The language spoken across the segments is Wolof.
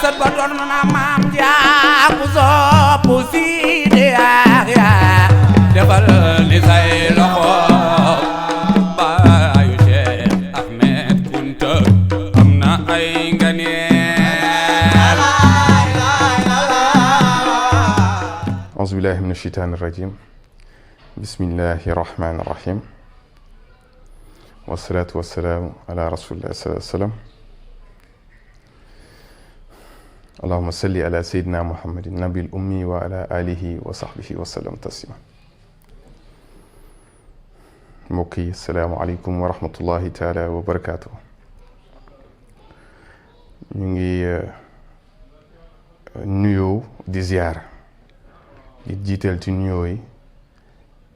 sët ba doon na maam jaaku soppu Sidi Yaxya defal ni say loxo baayu Cheikh Ahmed Kunta am na ay nganeel. auzu billahi min asheytaani rajim bismillahi rahmaani rahim wasalaatu wasalaamu ala rasulillahi sallallahu alayhi wa sallam allahuma salli ala sayyidina muhammadin nabil ummi wa ala alihi wa sahbihi wa sallam taslima. mbokk yi asalaamu aleykum wa rahmatullahi taala wa barakaatu. ñu ngi nuyoo di ziyaara di jiital ci nuyoo yi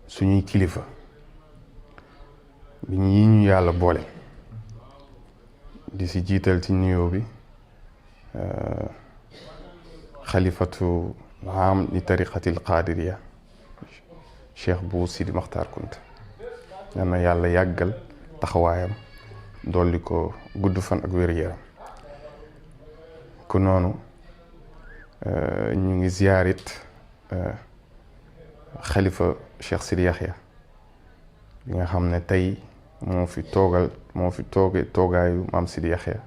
suñuy kilifa bi ñi ñu yàlla boole di si jiital ci nuyoo bi xalifatu am li tariqatil qaadiriya cheikh bu Sidi Maxtaar Kunta yal na yàlla yàggal taxawaayam dolli ko gudd fan ak wér-yaram ku noonu ñu ngi ziyaarit xalifa cheikh Sidi Yaxya bi nga xam ne tey moo fi toogaayu maam Sidi Yaxya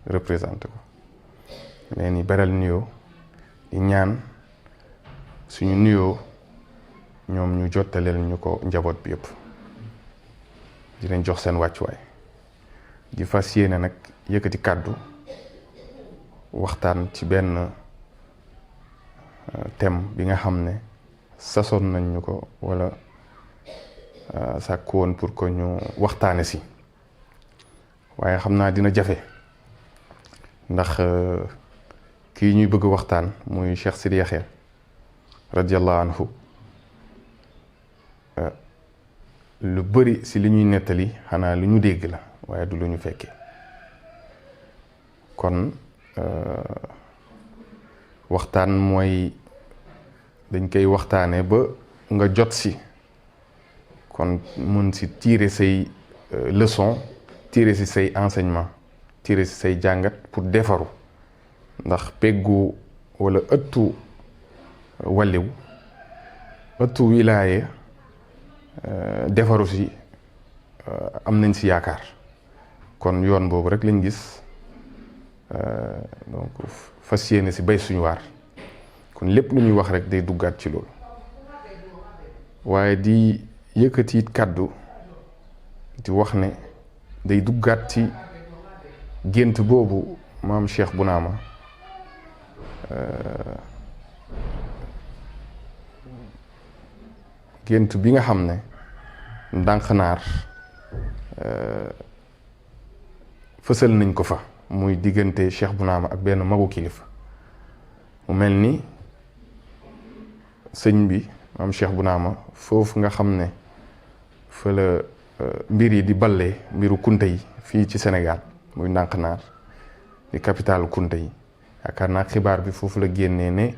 représenté ko leen ni beral nuyoo di ñaan suñu nuyoo ñoom ñu jottaleel ñu ko njaboot bi yëpp di leen jox seen wàccuwaay di fas yéene nag yëkkati kàddu waxtaan ci benn thème bi nga xam ne sasoon nañ ñu ko wala sàkk woon pour que ñu waxtaane si waaye xam naa dina jafe ndax kii ñuy bëgg waxtaan muy Cheikh Sidi Yaxya radiallahu anhu lu bëri si li ñuy nettali xanaa lu ñu dégg la waaye du lu ñu fekkee kon waxtaan mooy dañ koy waxtaane ba nga jot si kon mun si tirer say leçon tirer si say enseignement tirer si say jàngat pour defaru ndax peggu wala ëttu walliw ëttu wilaaye defaru si am nañ si yaakaar kon yoon boobu rek lañ gis donc fas yéene si bay suñu waar kon lépp lu ñuy wax rek day duggaat ci loolu waaye di yëkkati kàddu di wax ne day duggaat ci gént boobu maam Cheikh Bounama gént bi nga xam ne ndànqnaar fësal nañ ko fa muy diggante Cheikh Bounama ak benn magu kilifa mu mel ni sëñ bi maam Cheikh Bounama foofu nga xam ne fa la mbir yi di ballee mbiru kunta yi fii ci Sénégal muy ndànqnaar di capitalu kunta yi yaakaar naa xibaar bi foofu la génnee ne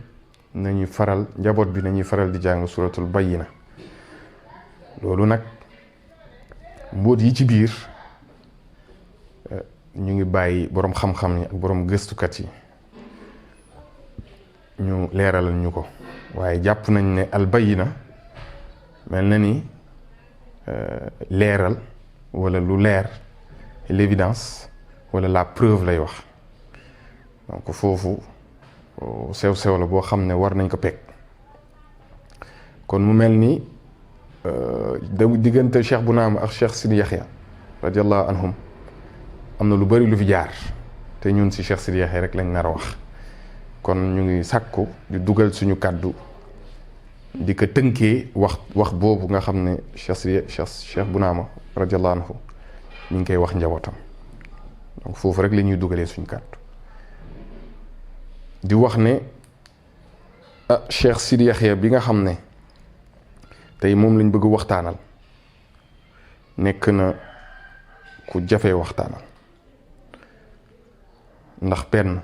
nañuy faral njaboot bi nañuy faral di jàng suratul bayyina loolu nag mbóot yi ci biir ñu ngi bàyyi boroom xam-xam yi ak boroom gëstukat yi ñu leeralal ñu ko waaye jàpp nañ ne al bayyina mel na ni leeral wala lu leer l'évidence wala la preuve lay wax donc foofu sew-sew la boo xam ne war nañ ko pegg kon mu mel ni diggante Cheikh Bounama ak Cheikh Sidi Yaxya radiallahu anhum am na lu bari lu fi jaar te ñun si Cheikh Sidi Yaxya rek lañ nar a wax kon ñu ngi sàkku di dugal suñu kàddu di ko tënkee wax boobu nga xam ne Cheikh Bounama radiallahu anhu ñu ngi koy wax njabootam donc foofu rek la ñuy dugalee suñu kàddu di wax ne Cheikh Sidi Yaxya bi nga xam ne tey moom lañ bëgg waxtaanal nekk na ku jafee waxtaanal ndax benn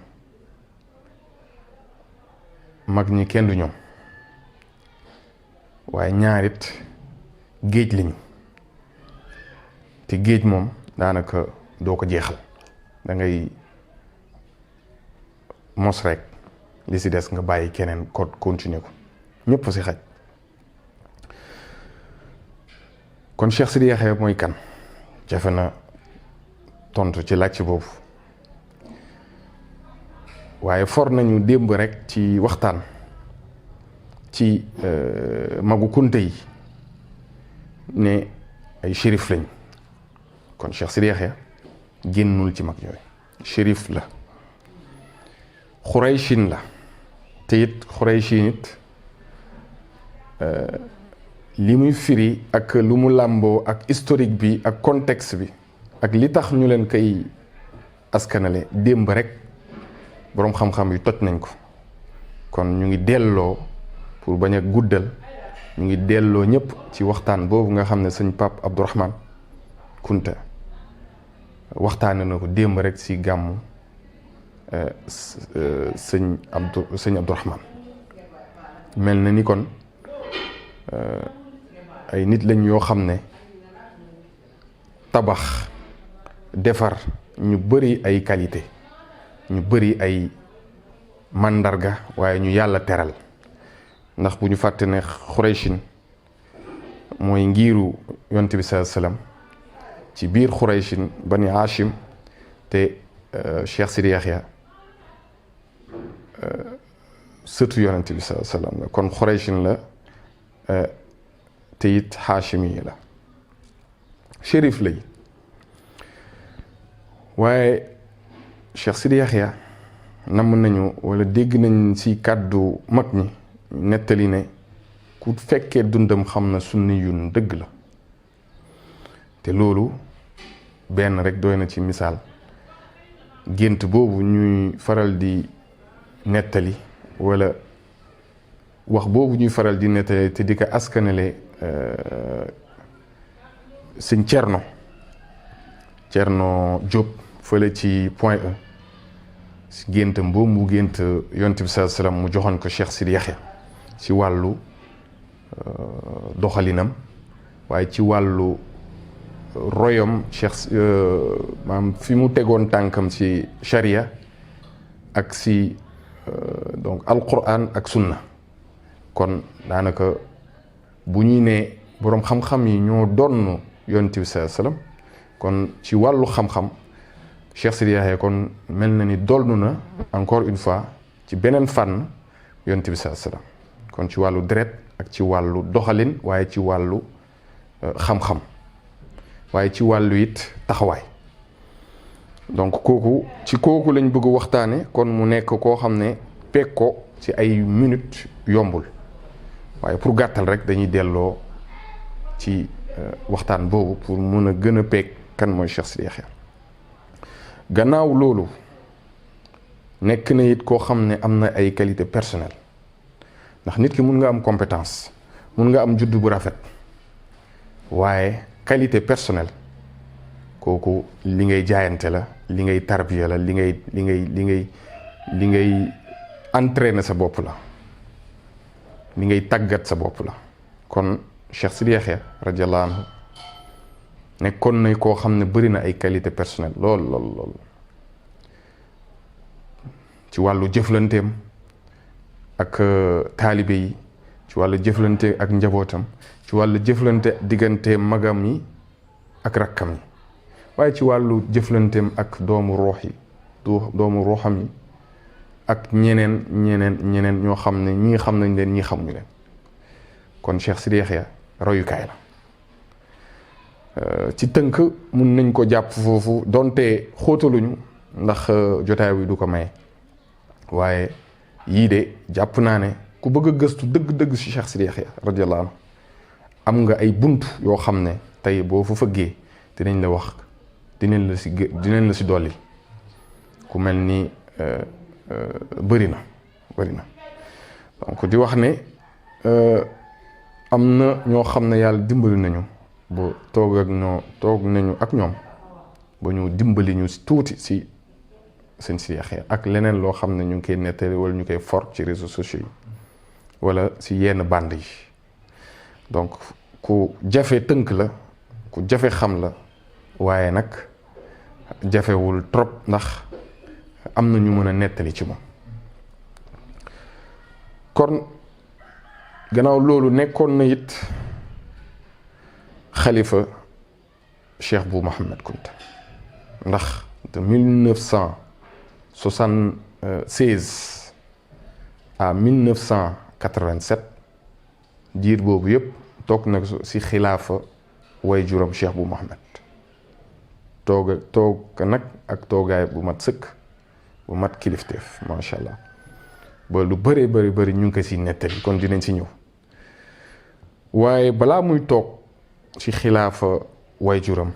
mag ñi kenn du ñoom waaye ñaarit géej lañu te géej moom daanaka doo ko jeexal da ngay mos rek li si des nga bàyyi keneen ko continuer ko ñëpp si xaj. kon Cheikh Sidi Yaxya mooy kan jafe na tontu ci laaj boobu waaye for nañu démb rek ci waxtaan ci magu kunte yi ne ay shérif lañ kon Cheikh Sidi Yaxya génnul ci mag yooyu shérif la xurayshin la te it xurayshin it li muy firi ak lu mu làmboo ak historique bi ak contexte bi ak li tax ñu leen koy askanale démb rek boroom xam-xam yu toj nañ ko kon ñu ngi delloo pour bañ a guddal ñu ngi delloo ñëpp ci waxtaan boobu nga xam ne sëñ Pape Abdourahmane Kunta waxtaane na ko démb rek ci gàmmu sëñ Abdourahmane mel na ni kon ay nit lañ yoo xam ne tabax defar ñu bari ay qualité ñu bari ay màndarga waaye ñu yàlla teral ndax bu ñu fàtte ne Xurayshin mooy ngiiru yonent bi sallallahu alayhi wasallam ci biir Xurayshin bani Hashim te Cheikh Sidi Yaxya sëtu yonent bi sallallahu alayhi wasallam la kon Xurayshin la te it Hashimi la shérif lay waaye Cheikh Sidi Yaxya namm nañu wala dégg nañ ci kàddu mag ñi nettali ne ku fekkee dundam xam na sunni yun dëgg la te loolu benn rek doy na ci misaal gént boobu ñuy faral di nettali wala wax boobu ñuy faral di nettali te di ko askanale sëñ Cerno Jóob fële ci Point E si géntam boobu mu gént yonent bi sallallahu alayhi wasallam mu joxoon ko Cheikh Sidi Yaxya ci wàllu doxalinam waaye ci wàllu royom Cheikh maam fi mu tegoon tànkam ci sharia ak si donc alquran ak sunna kon daanaka bu ñuy ne boroom xam-xam yi ñoo donn yonent bi sallallahu alayhi wasallam kon ci wàllu xam-xam Cheikh Sidi Yaxya kon mel na ni dollu na encore une fois ci beneen fànn yonent bi sallallahu alayhi wasallam kon ci wàllu deret ak ci wàllu doxalin waaye ci wàllu xam-xam waaye ci wàllu it taxawaay donc kooku lañ bëgg waxtaane kon mu nekk koo xam ne peeg ko ci ay minutes yombul waaye pour gàttal rek dañuy delloo ci waxtaan boobu pour mun a gën a peeg kan mooy Cheikh Sidi Yaxya gannaaw loolu nekk na it koo xam ne am na ay qualité personnelle ndax nit ki mun nga am compétence mun nga am juddu bu rafet waaye qualité personnelle kooku li ngay jaayante la li ngay tarbiya la li ngay entraîner sa bopp la li ngay tàggat sa bopp la kon Cheikh Sidi Yaxya radiyallahu anhu nekkoon na koo xam ne bari na ay qualité personnelle lool ci wàllu jëflanteem ak taalibe yi ci wàllu jëflante ak njabootam ci wàllu jëflante diggante magam yi ak rakkam yi waaye ci wàllu jëflanteem ak doomu ruuxam yi ak ñeneen ñoo xam ne ñii xam nañ leen ñii xamuñu leen kon Cheikh Sidi Yaxya royukaay la ci tënk mun nañ ko jàpp foofu donte xóotaluñu ndax jotaay wi du ko maye waaye yii de jàpp naa ne ku bëgg a gëstu dëgg-dëgg ci Cheikh Sidi Yaxya radiyallahu anhu am nga ay bunt yoo xam ne tey boo fa fëggee dinañ la wax dinañ la si dolli ku mel ni bëri na donc di wax ne am na ñoo xam ne yàlla dimbali nañu ba toog nañu ak ñoom ba ñu dimbali ñu tuuti si seen Sidi Yaxya ak leneen loo xam ne ñu ngi koy nettali wala ñu koy for ci réseaux sociaux yi wala si yenn band yi donc ku jafe tënk la ku jafe xam la waaye nag jafewul trop ndax am na ñu mën a nettali ci moom kon gannaaw loolu nekkoon na it xalifa Cheikh Bou Mouhamed Kounta ndax de 1976 à 1987 diir boobu yëpp toog na ci xilaafa way juram Cheikh Bou Mouhamed toog nag ak toogaay bu mat sëkk bu mat kilifteef macha allah ba lu bëree bëri ñu ngi ko ci nettali kon dinañ ci ñëw waaye balaa muy toog ci xilaafa way juram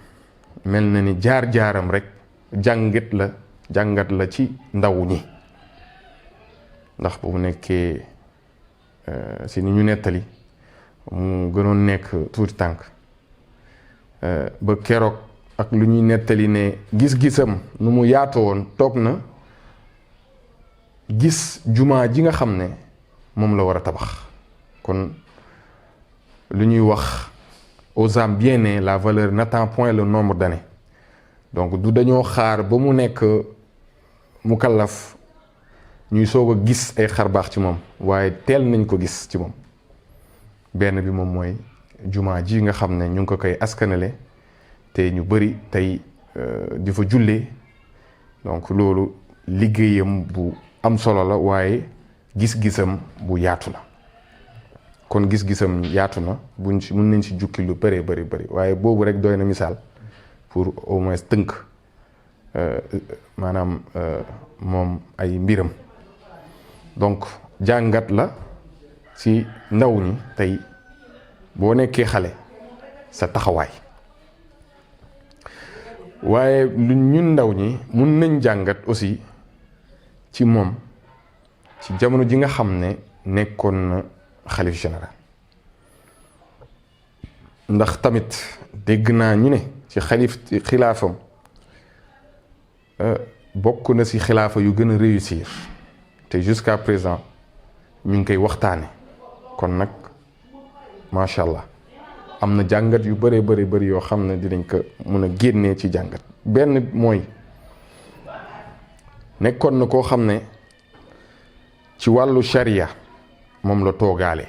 mel na ni jaar-jaaram rek jàngat la ci ndaw ñi ndax bu mu nekkee ci ni ñu nettali mu gënoon nekk tuuti tànk ba keroog ak lu ñuy nettali ne gis-gisam nu mu yaatoo woon toog na gis jumaa ji nga xam ne moom la war a tabax kon lu ñuy wax aux âmes bien nées la valeur n'attend point le nombre d'années donc du dañoo xaar ba mu nekk mu kallaf ñuy soog a gis ay xarbaax ci moom waaye teel nañ ko gis ci moom benn bi moom mooy jumaa ji nga xam ne ñu ngi ko koy askanale te ñu bari tey di fa jullee donc loolu liggéeyam bu am solo la waaye gis-gisam bu yaatu la kon gis-gisam yaatu na mun nañ ci jukki lu bëree bëri waaye boobu rek doy na misaal pour au moins tënk maanaam moom ay mbiram donc jàngat la ci ndaw ñi tey boo nekkee xale sa taxawaay waaye lu ñun ndaw ñi mun nañ jàngat aussi ci moom ci jamono ji nga xam ne nekkoon na xalif général ndax tamit dégg naa ñu ne ci xilaafam bokk na ci xilaafa yu gën a réussir te jusqu'à présent ñu ngi koy waxtaane kon nag macha allah am na jàngat yu bëri yoo xam ne dinañ ko mun a génnee ci jàngat benn mooy nekkoon na koo xam ne ci wàllu sharia moom la toogaale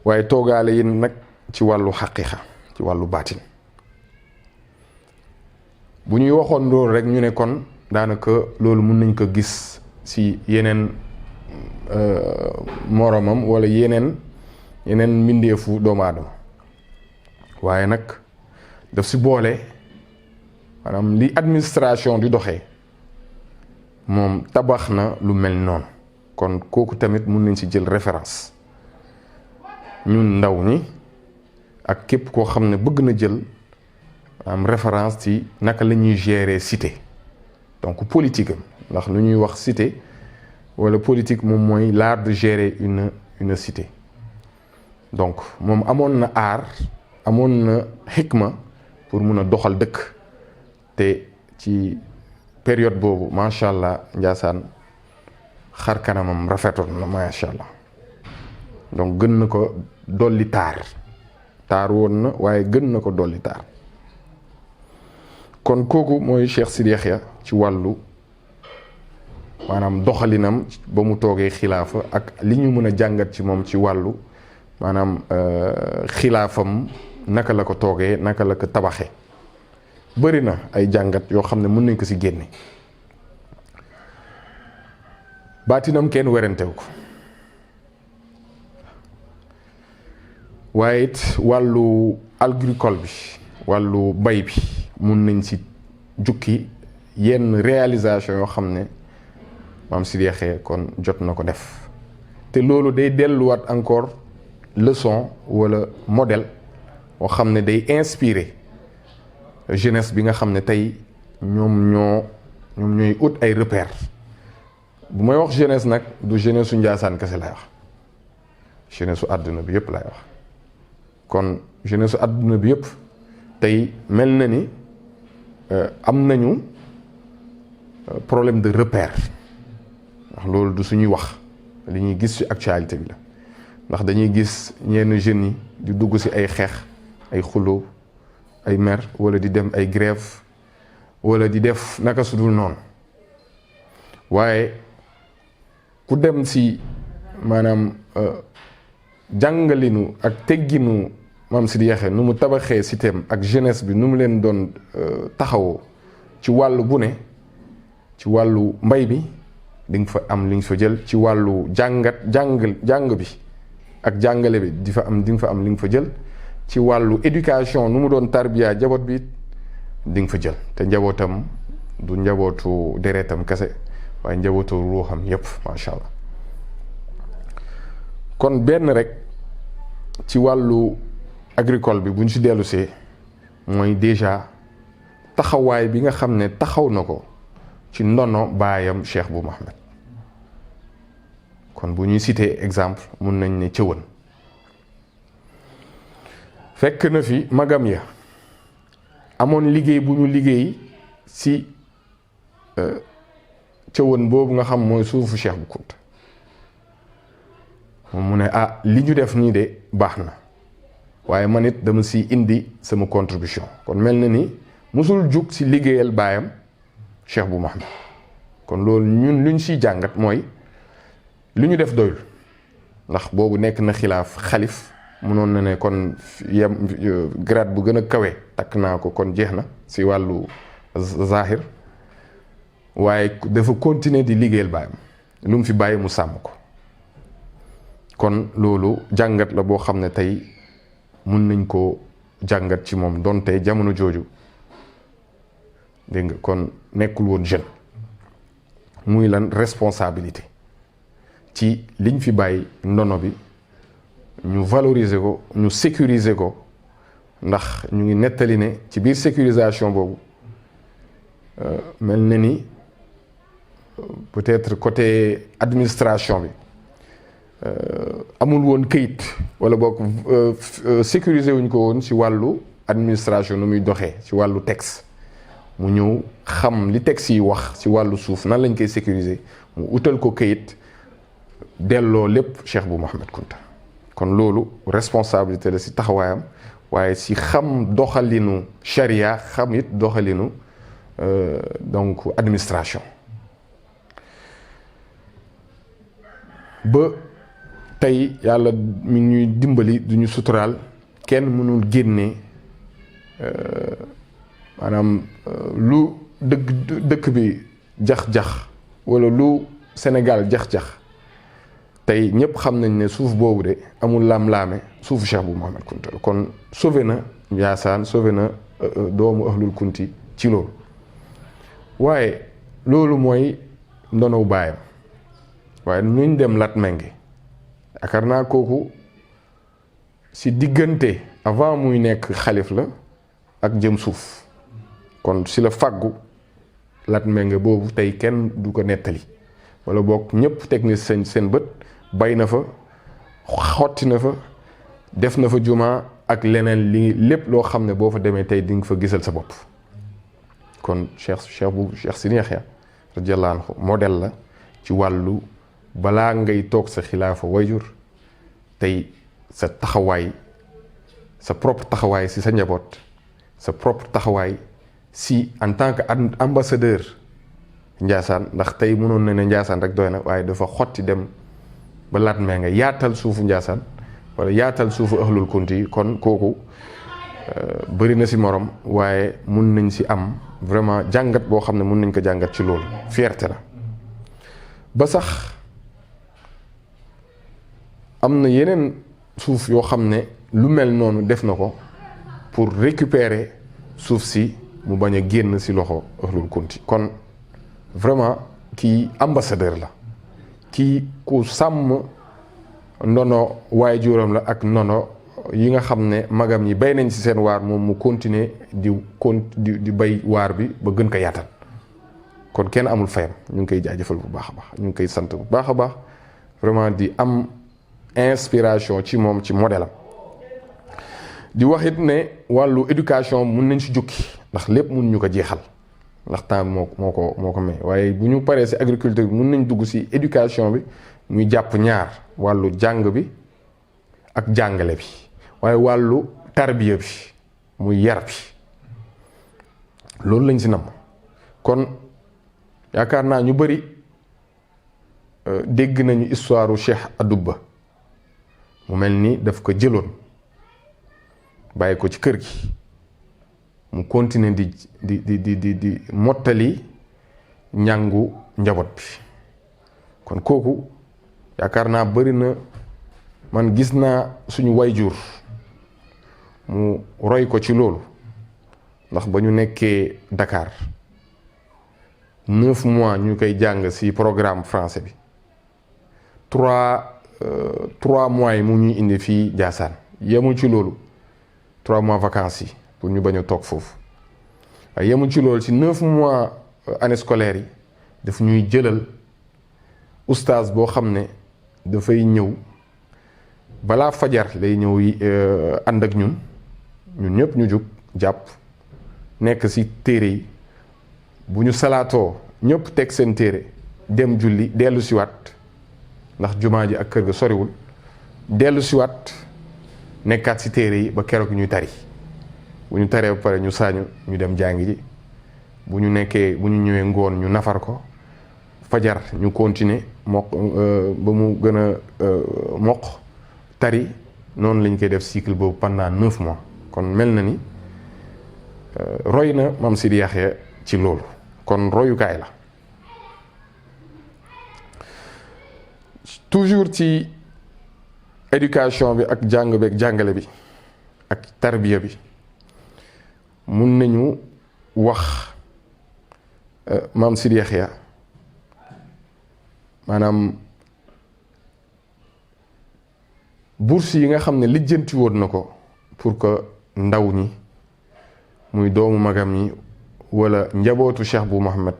waaye toogaale yi nag ci wàllu xaqiiqa ci wàllu baatin bu ñuy waxoon loolu rek ñu ne kon daanaka loolu mun nañ ko gis ci yeneen moromam wala yeneen mbindeefu doomu aadama waaye nag daf ci boole maanaam li administration di doxee moom tabax na lu mel noonu kon kooku tamit mun nañ ci jël référence ñun ndaw ñi ak képp koo xam ne bëgg na jël am référence ci naka la ñuy gérer cité donc politique am ndax lu ñuy wax cité wala politique moom mooy l'art de gérer une cité donc moom amoon na art amoon na xikma pour mun a doxal dëkk te ci période boobu macha allah Njaasaan xar kanamam rafetoon na macha allah donc gën na ko dolli taar woon na waaye gën na ko dolli taar kon kooku mooy Cheikh Sidi Yaxya ci wàllu maanaam doxalinam ba mu toogee xilaafa ak li ñu mën a jàngat ci moom ci wàllu maanaam xilaafam naka la ko toogee naka la ko tabaxee bëri na ay jàngat yoo xam ne mën nañ ko ci génne baatinam kenn werantew ko waaye it wàllu agricole bi wàllu bay bi mun nañ ci jukki yenn réalisation yoo xam ne maam Sidi Yaxya kon jot na ko def te loolu day delluwaat encore leçon wala modèle boo xam ne day inspirer jeunesse bi nga xam ne tey ñoom ñooy ut ay repères bu may wax jeunesse nag du jeunesse su Njaasaan kese lay wax jeunesse su àdduna bi yëpp lay wax kon jeunesse su àdduna bi yëpp tey mel na ni am nañu problème de repère ndax loolu du suñuy wax li ñuy gis ci actualité bi la ndax dañuy gis ñenn jeunes yi di dugg ci ay xeex ay xuloo ay mer wala di dem ay grève wala di def naka su dul noonu waaye ku dem si maanaam jàngalinu ak tegginu maam Sidi Yaxya nu mu tabaxee système ak jeunesse bi nu mu leen doon taxawoo ci wàllu bu ne ci wàllu mbay bi di nga fa am li nga fa jël ci wàllu jàng bi ak jàngale bi di nga fa am li nga fa jël ci wàllu éducation nu mu doon tarbiya njaboot bi di nga fa jël te njabootam du njabootu deretam kese waaye njabootu ruuxam yépp macha allah. kon benn rek ci wàllu agricole bi bu ñu si dellusee mooy déjà taxawaay bi nga xam ne taxaw na ko ci ndono baayam Cheikh Bou Mahmed. kon bu ñuy citer exemple mun nañ ne Cëwën fekk na fi magam ya amoon liggéey bu ñu liggéey si Cëwën boobu nga xam mooy suufu Cheikh Bou Kounta moom mu ne li ñu def nii de baax na waaye man it dama si indi sama contribution kon mel na ni musul jug si liggéeyal baayam Cheikh Bou Mahmed. kon loolu ñun lu ñu siy jàngat mooy lu ñu def doyul ndax boobu nekk na xilaaf xalif mënoon na ne kon grade bu gën a kawe takk naa ko kon jeex na si wàllu zahir waaye dafa continuer di liggéeyal baayam lu mu fi bàyyi mu sàmm ko. kon loolu jàngat la boo xam ne tey mun nañ ko jàngat ci moom donte jamono jooju dégg nga kon nekkul woon jeune muy lan responsabilité ci liñ fi bàyyi ndono bi ñu valoriser ko ñu sécuriser ko ndax ñu ngi nettali ne ci biir sécurisation boobu mel na ni peut-être côté administration bi amul woon këyit wala boog sécuriser wuñ ko woon ci wàllu administration nu muy doxee ci wàllu texte mu ñëw xam li texte yi wax ci wàllu suuf nan lañ koy sécuriser mu utal ko këyit delloo lépp Cheikh Bou Mahmed Kounta. kon loolu responsabilité la ci taxawaayam waaye ci xam doxalinu charia xam it doxalinu donc administration ba tey yàlla mi ñuy dimbali duñu suturaal kenn mënul génne maanaam lu dëkk bi jax-jax walla lu Sénégal jax-jax tey ñépp xam nañ ne suuf boobu de amul laam-laame suufu Cheikh Bou Mahmed Kounta kon sauvé na Njaasaan sauvé na doomu ahlul kunti ci loolu waaye loolu mooy ndonow baayam waaye nuñ dem Latmingué yaakaar naa kooku si diggante avant muy nekk xalif la ak jëm suuf kon si la fàggu Latmingué boobu tey kenn du ko nettali wala boog ñëpp teg ni seen bët bay na fa xotti na fa def na fa jumaa ak leneen li lépp loo xam ne boo fa demee tey di nga fa gisal sa bopp kon Cheikh Sidi Yaxya radiyallahu anhu modèle la ci wàllu balaa ngay toog sa xilaafa wayjur tey sa taxawaay sa propre taxawaay si sa njaboot sa propre taxawaay si en tant que ambassadeur Njaasaan ndax tey mënoon na ne Njaasaan rek doy na waaye dafa xotti dem ba Latmingué yaatal suufu Njaasaan wala yaatal suufu ahlul kunti yi kon kooku bëri na si morom waaye mun nañ si am vraiment jàngat boo xam ne mun nañ ko jàngat ci loolu fierté la ba sax am na yeneen suuf yoo xam ne lu mel noonu def na ko pour récupérer suuf si mu bañ a génn si loxo ahlul kunti kon vraiment kii ambassadeur la kii ku sàmm ndono waajuram la ak ndono yi nga xam ne magam ñi bay nañ ci seen waar moom mu continuer di bay waar bi ba gën ko yaatal kon kenn amul fayam ñu ngi koy jaajëfal bu baax a baax ñu ngi koy sant bu baax a baax vraiment di am inspiration ci moom ci modèle am di wax it ne wàllu éducation mun nañ si jukki ndax lépp mun ñu ko jeexal ndax temps bi moo ko may waaye bu ñu paree si agriculture bi mun nañ dugg si éducation bi muy jàpp ñaar wàllu jàng bi ak jàngale bi waaye wàllu tarbiya bi muy yar bi loolu lañ si nam kon yaakaar naa ñu bëri dégg nañu histoire u Cheikh Adouba mu mel ni daf ko jëloon bàyyi ko ci kër gi mu continuer di mottali njàngu njaboot bi. kon kooku yaakaar naa bari na man gis naa suñu wayjur mu roy ko ci loolu ndax ba ñu nekkee Dakar 9 mois ñu koy jàng ci programme français bi 3 mois yi mu ñuy indi fii Ndiassane yemul ci loolu 3 mois vacances yi pour ñu bañ a toog foofu waaye yemul ci loolu ci 9 mois année scolaire yi daf ñuy jëlal oustaz boo xam ne dafay ñëw balaa fajar lay ñëw ànd ak ñun ñëpp ñu jug jàpp nekk ci téere yi bu ñu salaatoo ñëpp teg seen téere dem julli dellu siwaat ndax jumaa ji ak kër ga soriwul dellu siwaat nekkaat ci téere yi ba keroog ñuy tari bu ñu taree ba pare ñu saañu ñu dem jàngi ji bu ñu ñëwee ngoon ñu nafar ko fajar ñu continuer mokk ba mu gën a mokk tari noonu lañ koy def cycle boobu pendant 9 mois kon mel na ni roy na Maam Sidi Yaxya ci loolu kon royukaay la. toujours ci éducation bi ak jàng bi ak jàngale bi ak tarbiya bi mun nañu wax Maam Sidi Yaxya maanaam bourse yi nga xam ne lijjanti woon na ko pour que ndaw ñi muy doomu magam ñi wala njabootu Cheikh bu Mohammed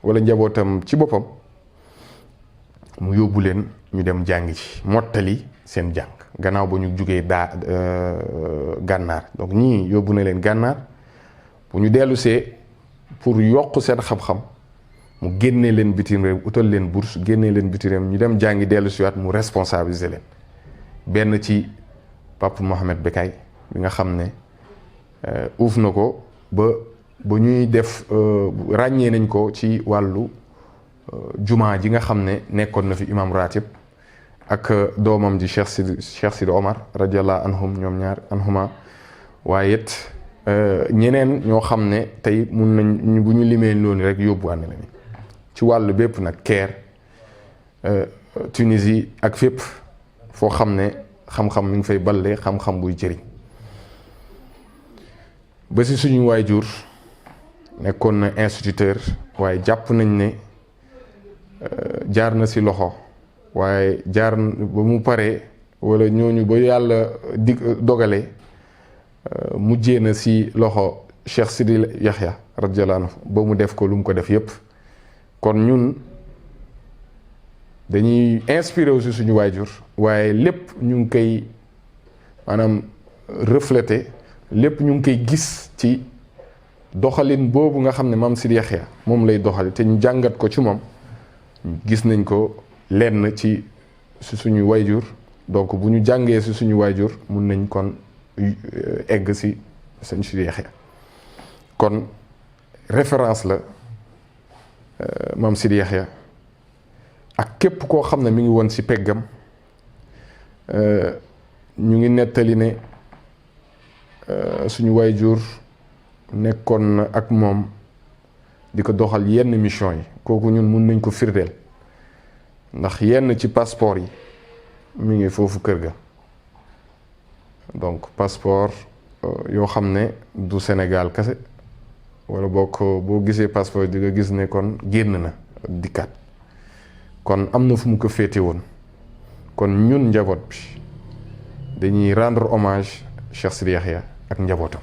wala njabootam ci boppam mu yóbbu leen ñu dem jàng ci mottali seen jàng gannaaw ba ñu jugee gànnaar donc ñii yóbbu na leen gànnaar bu ñu dellusee pour yokk seen xam-xam mu génnee leen bitim réew utal leen bourse génnee leen bitim réew ñu dem jàngi dellusiwaat mu responsabiliser leen benn ci Papa Mohamed Bekay bi nga xam ne uuf na ko ba ñuy def ràññee nañ ko ci wàllu jumaa ji nga xam ne nekkoon na fi imam ratib ak doomam ji Cheikh Sidi Omar radiallahu anhum ñoom ñaar anhuma waaye it ñeneen ñoo xam ne tey mun nañ bu ñu limee loolu rek yóbbu ànd la ci wàllu bépp nag Caire Tunisie ak fépp foo xam ne xam-xam mi ngi fay balle xam-xam buy jëriñ ba si suñu waajur nekkoon na instituteur waaye jàpp nañ ne jaar na si loxo waaye jaar ba mu paree wala ñooñu ba yàlla dogale mujjee na si loxo Cheikh Sidi Yaxya radiyallahu anhu ba mu def ko lu mu ko def yépp kon ñun dañuy inspiré aussi suñu waajur waaye lépp ñu ngi koy maanaam reflété lépp ñu ngi koy gis ci doxalin boobu nga xam ne Maam Sidi Yaxya moom lay doxal te ñu jàngat ko ci moom gis nañ ko lenn ci suñu waajur donc bu ñu jàngee si suñu waajur mun nañ kon egg si Sëñ Sidi Yaxya kon référence la Maam Sidi Yaxya ak képp koo xam ne mi ngi woon si peggam ñu ngi nettali ne suñu waajur nekkoon na ak moom di ko doxal yenn mission yi kooku ñun mun nañ ko firdeel ndax yenn ci passeport yi mi ngi foofu kër ga donc passeport yoo xam ne du Sénégal kese wala boo gisee passeport di nga gis ne kon génn na dikkaat kon am na fu mu ko féete woon kon ñun njaboot bi dañuy rendre hommage Cheikh Sidi Yaxya ak njabootam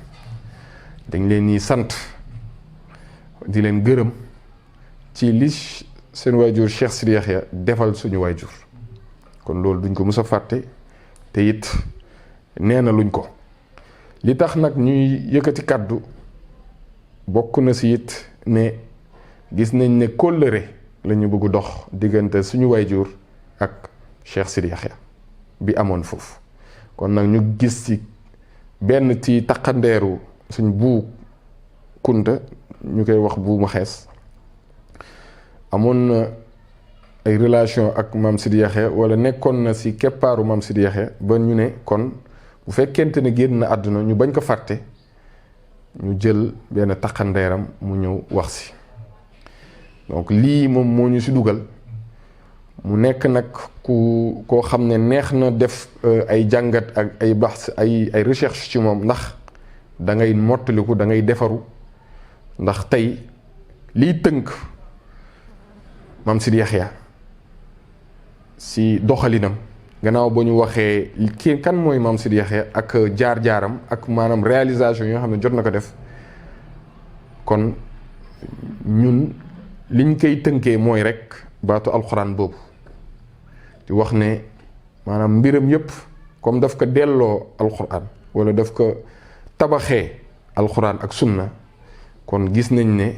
dañ leen ni sant di leen gërëm ci li seen waajur Cheikh Sidi Yaxya defal suñu waajur kon loolu duñ ko mës a fàtte te it nee na luñ ko li tax nag ñuy yëkkati kàddu bokk na si it ne gis nañ ne kóllëre la ñu bëgg dox diggante suñu waajur ak Cheikh Sidi Yaxya bi amoon foofu kon nag ñu gis ci benn ci taqandeeru suñ buu kunta ñu koy wax bu mu xees amoon na ay relation ak Maam Sidi Yaxya wala nekkoon na ci keppaaru Maam Sidi Yaxya ba ñu ne kon bu fekkente ne génn na àdduna ñu bañ ko fàtte ñu jël benn taqandeeram mu ñëw wax ci. donc lii moom moo ñu ci dugal mu nekk nag koo xam ne neex na def ay jàngat ak ay baxs ay recherche ci moom ndax da ngay mottaliku da ngay defaru ndax tey liy tënk Maam Sidi Yaxya ci doxalinam gannaaw ba ñu waxee kii kan mooy Maam Sidi Yaxya ak jaar-jaaram ak maanaam réalisation yi nga xam ne jot na ko def kon ñun liñ koy tënkee mooy rek baatu alxuraan boobu di wax ne maanaam mbiram yépp comme daf ko delloo alxuraan wala daf ko tabaxee alxuraan ak sunna kon gis nañ ne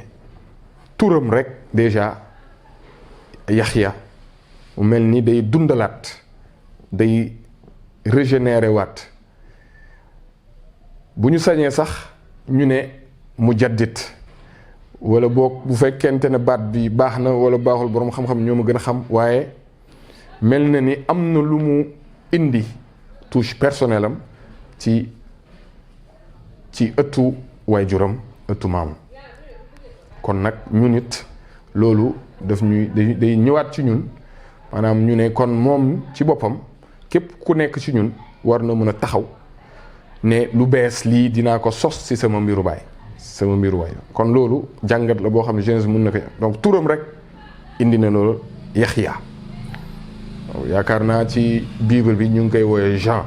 turam rek déjà Yaxya mu mel ni day dundalaat day régénérer waat bu ñu sañee sax ñu ne mujaddid wala boog bu fekkente ne baat bi baax na wala baaxul boroom xam-xam ñoo ma gën a xam waaye mel na ni am na lu mu indi touche personnelle am ci ëttu waajuram ëttu maam kon nag ñun it loolu daf ñuy day ñëwaat ci ñun maanaam ñu ne kon moom ci boppam képp ku nekk ci ñun war na mën a taxaw ne lu bees lii dinaa ko sos ci sama mbiru baay kon loolu jàngat la boo xam ne jeunesse mën na ko donc turam rek indi na loolu Yaxya yaakaar naa ci Bible bi ñu ngi koy wooyee Jean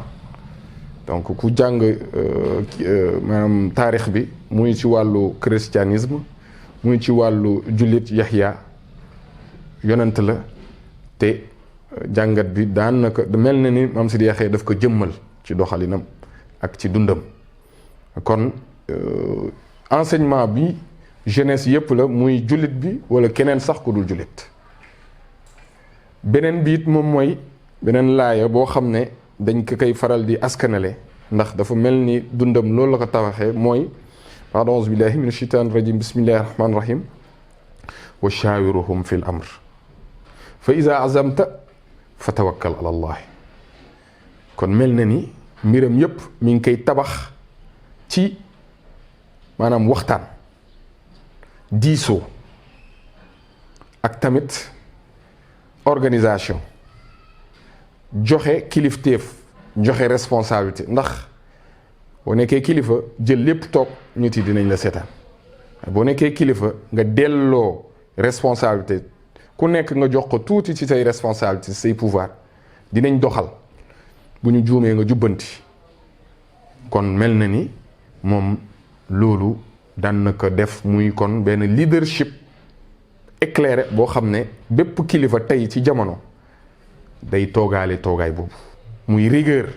donc ku jàng maanaam taarix bi muy ci wàllu christianisme muy ci wàllu jullit Yaxya yonent la te jàngat bi daan na ko mel na ni Maam Sidi Yaxya daf ko jëmmal ci doxalinam ak ci dundam kon enseignement bi jeunesse yépp la muy jullit bi wala keneen sax ku dul jullit beneen biit moom mooy beneen laaya boo xam ne dañ ko koy faral di askanale ndax dafa mel ni dundam loolu la ko tawaxee mooy a'uuzu billahi mina shaytaani rajim bismillahi rahmaani rahim wa shaawiruhum fil amr fa iza azamta fa tawakkal ala allah kon mel na ni mbiram yépp mi ngi koy tabax ci maanaam waxtaan diisoo ak tamit organisation joxe kilifteef joxe responsabilité ndax boo nekkee kilifa jël lépp toog nit yi dinañ la seetaan boo nekkee kilifa nga delloo responsabilité ku nekk nga jox ko tuuti ci say responsabilité say pouvoir dinañ doxal bu ñu juumee nga jubbanti kon mel na ni moom loolu daan na ko def muy kon benn leadership éclairé boo xam ne bépp kilifa tey ci jamono day toogaay boobu muy rigueur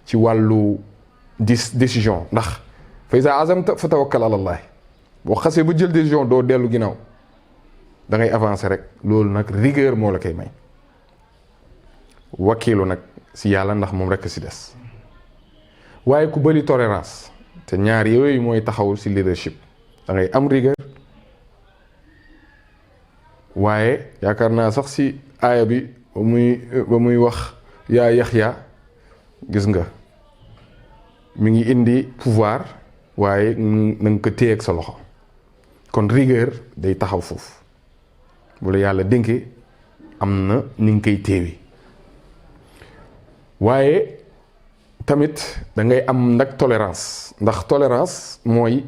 ci wàllu décision ndax fa iza azamta fa tawakkal ala allah boo xasee ba jël décision doo dellu ginnaaw da ngay avancer rek loolu nag rigueur moo la koy may wakiilu nag si yàlla ndax moom rek si des waaye ku bëri tolérance te ñaar yooyu mooy taxawul si leadership da ngay am rigueur waaye yaakaar naa sax si aaya bi ba muy wax yaa Yaxya gis nga mi ngi indi pouvoir waaye na nga ko téye ak sa loxo kon rigueur day taxaw foofu bu la yàlla dénkee am na ni nga koy téewi waaye tamit da ngay am nag tolérance ndax tolérance mooy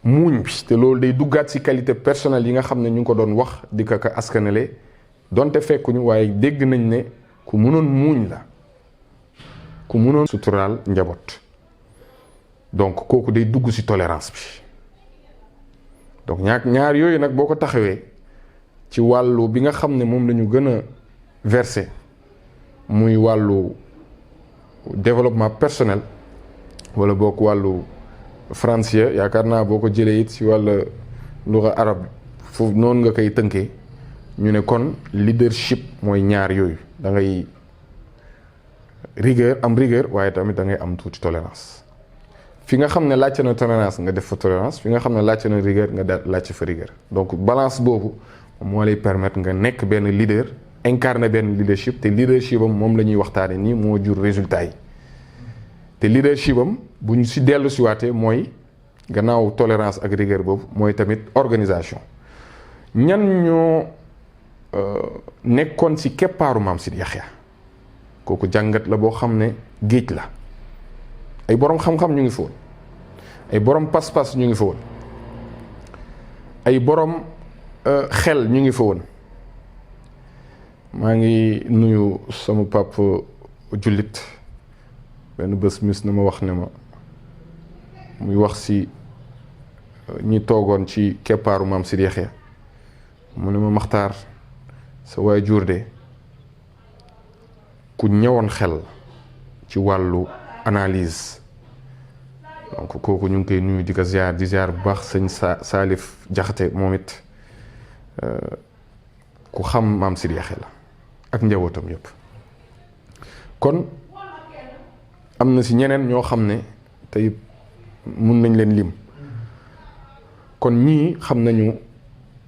muuñ bi te loolu day duggaat ci qualité personnelle yi nga xam ne ñu ngi ko doon wax di ko askanale donte fekkuñu waaye dégg nañ ne ku mënoon muuñ la ku mënoon suturaal njaboot donc kooku day dugg ci tolérance bi donc ñaar yooyu nag boo ko taxawee ci wàllu bi nga xam ne moom la ñu gën a versé muy wàllu développement personnel wala boo ko wàllu français yaakaar naa boo ko jëlee it ci wàllu luga arab foofu noonu nga koy tënkee ñu ne kon leadership mooy ñaar yooyu da ngay rigueur am rigueur waaye tamit da ngay am tuuti tolérance fi nga xam ne laajte na tolérance nga def fa tolérance fi nga xam ne laajte na rigueur nga laajte fa rigueur donc balance boobu moo lay permettre nga nekk benn leader incarner benn leadership te leadership am moom la ñuy waxtaane nii moo jur résultat yi te leadership am bu ñu si dellu si waatee mooy gannaaw tolérance ak rigueur boobu mooy tamit organisation ñan ñoo nekkoon si keppaaru Maam Sidi Yaxya kooku jàngat la boo xam ne géej la ay borom xam-xam ñu ngi fa woon ay borom pas-pas ñu ngi fa woon ay borom xel ñu ngi fa woon maa ngi nuyu sama pap jullit benn bés mis na ma wax ne ma muy wax si ñi toogoon ci keppaaru Maam Sidi Yaxya mu ne ma Maxtaar sa waajur de ku ñëwoon xel ci wàllu analyse donc kooku ñu ngi koy nuyu di ko ziar di ziar bu baax sëñ Salif Jaxate moom it ku xam Maam Sidi Yaxya la ak njabootam yëpp kon am na si ñeneen ñoo xam ne tey mun nañ leen lim kon ñii xam nañu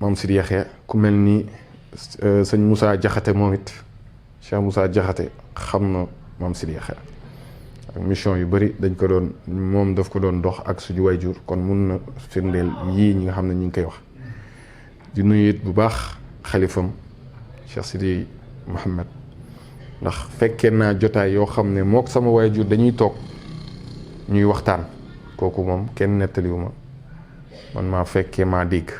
Maam Sidi Yaxya ku mel ni sëñ Moussa Jaxate moom it Cheikh Moussa Jaxate xam na Maam Sidi Yaxya ak mission yu bari dañ ko doon moom daf ko doon dox ak suñu wayjur kon mun na firndeel yii ñi nga xam ne ñu ngi koy wax di nuyu it bu baax xalifam Cheikh Sidi Mohamed ndax fekkee naa jotaay yoo xam ne mook sama wayjur dañuy toog ñuy waxtaan kooku moom kenn nettaliwu ma man maa fekkee maa dégg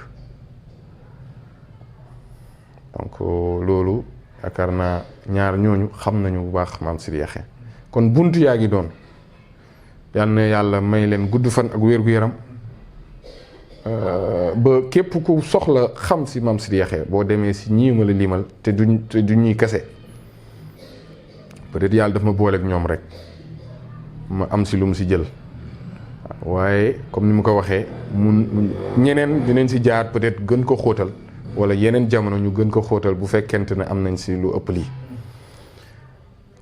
donc loolu yaakaar naa ñaar ñooñu xam nañu bu baax Maam Sidi Yaxya kon buntu yaa ngi doon yal na yàlla may leen gudd fan ak wér-gu-yaram ba képp ku soxla xam si Maam Sidi Yaxya boo demee si ñii ma la limal te du ñuy kese peut-être yàlla daf ma booleeg ñoom rek ma am si lu mu si jël waaye comme ni mu ko waxee mun ñeneen dinañ si jaar peut-être gën ko xóotal wala yeneen jamono ñu gën ko xóotal bu fekkente ne am nañ si lu ëpp lii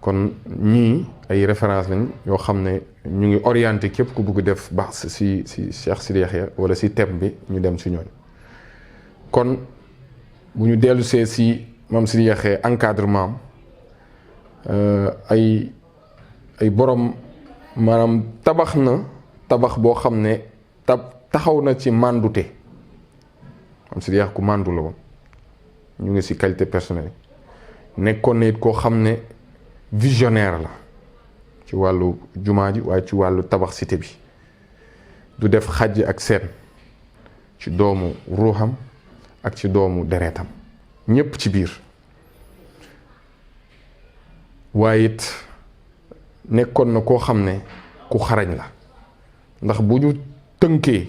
kon ñii ay référence lañ yoo xam ne ñu ngi orienté képp ku bëgg def baax si Cheikh Sidi Yaxya wala si thème bi ñu dem si ñooñ kon bu ñu dellusee si Maam Sidi Yaxya encadrement ay borom maanaam tabax na tabax boo xam ne taxaw na ci màndute Maam Sidi Yaxya ku màndu la woon ñu ngi si qualité personnelle nekkoon na it koo xam ne visionnaire la ci wàllu jumaa ji waaye ci wàllu tabax cité bi du def xàjj ak seen ci doomu ruuxam ak ci doomu deretam ñépp ci biir waaye it nekkoon na koo xam ne ku xarañ la ndax bu ñu tënkee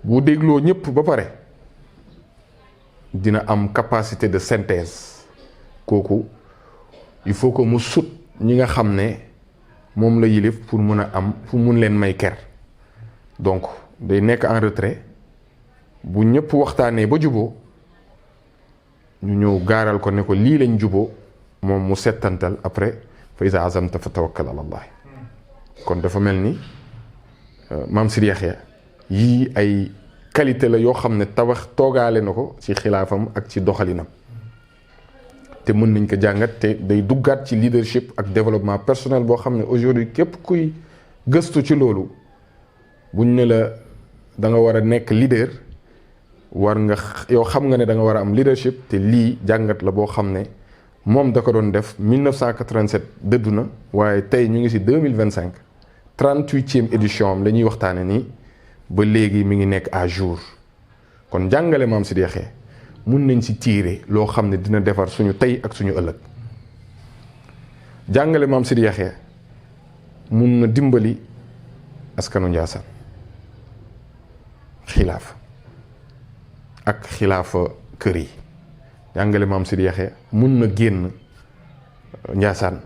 bu dégloo ñépp ba pare dina am capacité de synthèse kooku il faut que mu sut ñi nga xam ne moom la yilif pour mun a am pour mun leen may ker donc day nekk en retrait bu ñëpp waxtaanee ba juboo ñu ñëw gaaral ko ne ko lii lañ juboo moom mu settantal après fa iza azamta fa tawakkal ala allah kon dafa mel ni Maam Sidi Yaxya yii ay qualité la yoo xam ne tabax toogaale na ko ci xilaafam ak ci doxalinam te mën nañ ko jàngat te day duggaat ci leadership ak développement personnel boo xam ne aujourd'hui képp kuy gëstu ci loolu buñ ne la da nga war a nekk leader war nga yow xam nga ne da nga war a am leadership te lii jàngat la boo xam ne moom da ko doon def 1987 dëddu na waaye tey ñu ngi ci 2025 38e édition am la ñuy waxtaane nii ba léegi mi ngi nekk à jour kon jàngale Maam Sidi Yaxya mun nañ ci tiire loo xam ne dina defar suñu tey ak suñu ëllëg jàngale Maam Sidi Yaxya mun na dimbali askanu Njaasaan xilaafa ak xilaafa kër yi jàngale Maam Sidi Yaxya mun na génn Njaasaan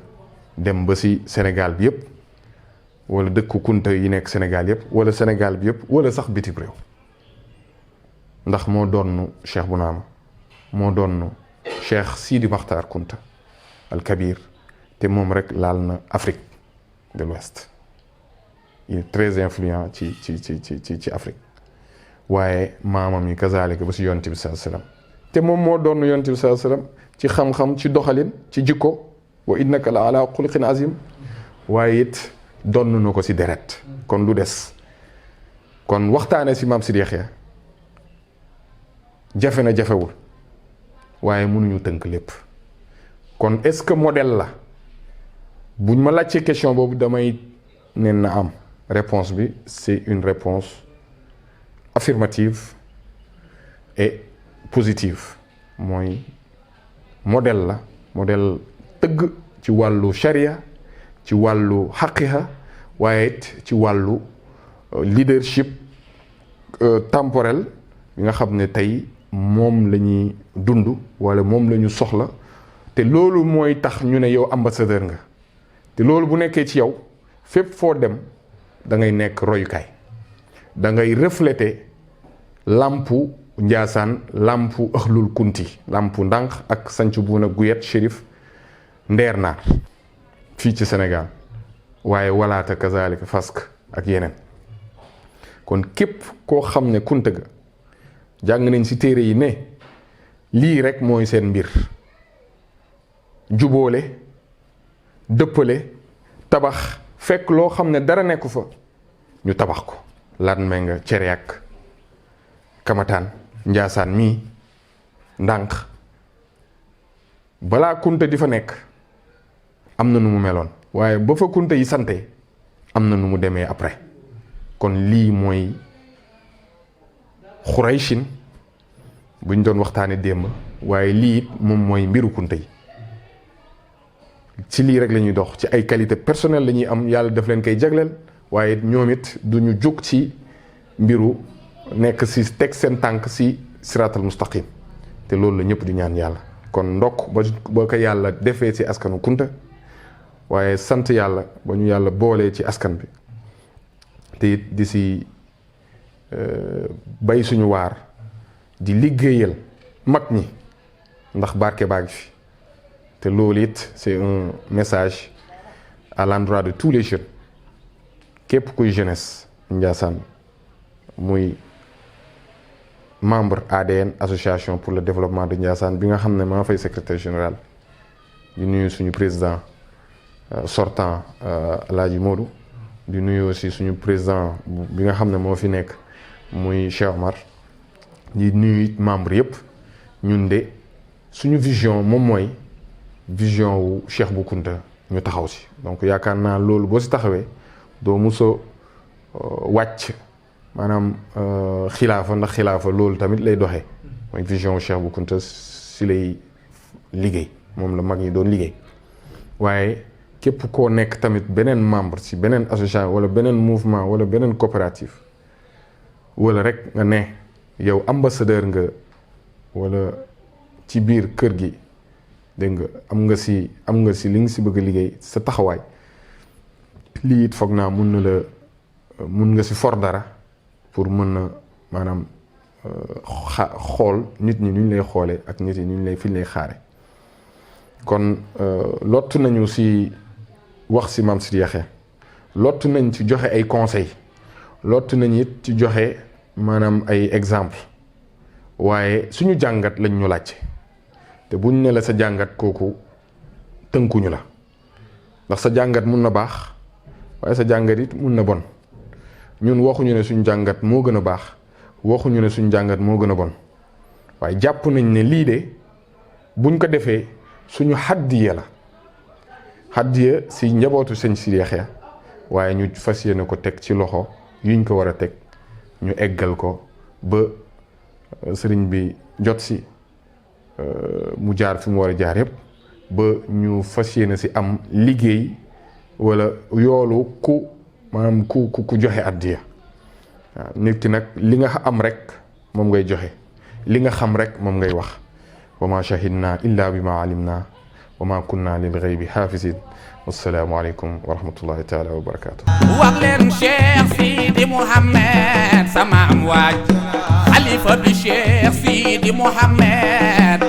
dem ba ci Sénégal bi yépp wala dëkku kunta yi nekk Sénégal yépp wala Sénégal bi yépp wala sax bitim réew ndax moo doon Cheikh Bounama moo doon Cheikh Sidi Makhtar Kunta al Kabir te moom rek laal na Afrique de l'Ouest il est très influent ci Afrique waaye maamam yi kazaalika ba si yonent bi sallallahu alayhi wasallam te moom moo doon yonent bi sallallahu alayhi wasallam ci xam-xam ci doxalin ci jikko wa innaka la ala xuluqin azim waaye it donn na ko si deret kon du des kon waxtaane si maam Sidi Yaxya jafe na jafewul waaye mënuñu tënk lépp kon est-ce que modèle la buñ ma laajte question boobu damay nen na am réponse bi c'est une réponse affirmative et positive mooy modèle la modèle tëgg ci wàllu sharia ci wàllu xaqiqa waaye it ci wàllu leadership temporel bi nga xam ne tey moom la ñuy dund wala moom la ñu soxla te loolu mooy tax ñu ne yow ambassadeur nga te loolu bu nekkee ci yow fépp foo dem da ngay nekk royukaay da ngay refléter lampu Njaasaan lampu ëxlul kunti lampu ndànk ak sanc buuna guyet shérif ndeer naar fii ci Sénégal waaye walaata kazalika fask ak yeneen kon képp koo xam ne kunta ga jàng nañ ci téere yi ne lii rek mooy seen mbir juboole dëppale tabax fekk loo xam ne dara nekku fa ñu tabax ko lan me nga cereyak kamataan Njaasaan mii ndànk balaa kunta di fa nekk am na nu mu meloon waaye ba fa kunta yi sante am na nu mu demee après kon lii mooy Xuraysin buñ doon waxtaane démb waaye lii it moom mooy mbiru kunta yi ci lii rek la ñuy dox ci ay qualité personnelle la ñuy am yàlla daf leen koy jagleel waaye ñoom it duñu jóg ci mbiru nekk si teg seen tànk si siraatal mustaqim te loolu la ñëpp di ñaan yàlla kon ndokk ba ko yàlla defee si askanu kunta waaye sant yàlla ba ñu yàlla boolee ci askan bi te it di si bay suñu waar di liggéeyal mag ñi ndax barke baa ngi fi te loolu it c'est un message à l'endroit de tous les jeunes képp kuy jeunesse Njaasaan muy membre ADN association pour le développement de Njaasaan bi nga xam ne maa fay secrétaire général di nuyu suñu président sortant Alaaji Modou di nuyu aussi suñu président bi nga xam ne moo fi nekk muy Cheikh Omar di nuyu it membre yëpp ñun de suñu vision moom mooy vision wu Cheikh Bou Kounta ñu taxaw si donc yaakaar naa loolu boo si taxawee doo muso wàcc maanaam xilaafa ndax xilaafa loolu tamit lay doxee mooy vision wu Cheikh Bou Kounta si lay liggéey moom la mag ñi doon liggéey waaye képp koo nekk tamit beneen membre si beneen association wala beneen mouvement wala beneen coopérative wala rek nga ne yow ambassadeur nga wala ci biir kër gi dégg nga am nga si li nga si bëgg a liggéey sa taxawaay lii it foog naa mun nga si for dara pour mën na maanaam xool nit ñi ñu lay xoolee ak nit yi ñu fi ñu lay xaare kon lottu nañu si wax si Maam Sidi Yaxya lottu nañ ci joxe ay conseils lottu nañ it ci joxe maanaam ay exemple waaye suñu jàngat lañ ñu laajte te buñ ne la sa jàngat kooku tënkuñu la ndax sa jàngat mun na baax waaye sa jàngat it mun na bon ñun waxuñu ne suñu jàngat moo gën a baax waxuñu ne suñu jàngat moo gën a bon waaye jàpp nañ ne lii de buñ ko defee suñu xaddiya la xaddiya si njabootu sëñ Sidi Yaxya waaye ñu fas yéene ko teg ci loxo yuñ ko war a teg ñu eggal ko ba sëriñ bi jot si mu jaar fi mu war a jaar yépp ba ñu fas yéene si am liggéey wala yoolu maanaam ku joxe addiya waaw nit ki nag li nga am rek moom ngay joxe li nga xam rek moom ngay wax wa ma shahidna illa bi ma alimna wa ma kunna lil ghaybi haafizin wassalaamu aleykum wa rahmatullahi taala wa barakatuh wax leen Cheikh Sidi Mouhamed sama am waaj xalifa bi Cheikh Sidi Mouhamed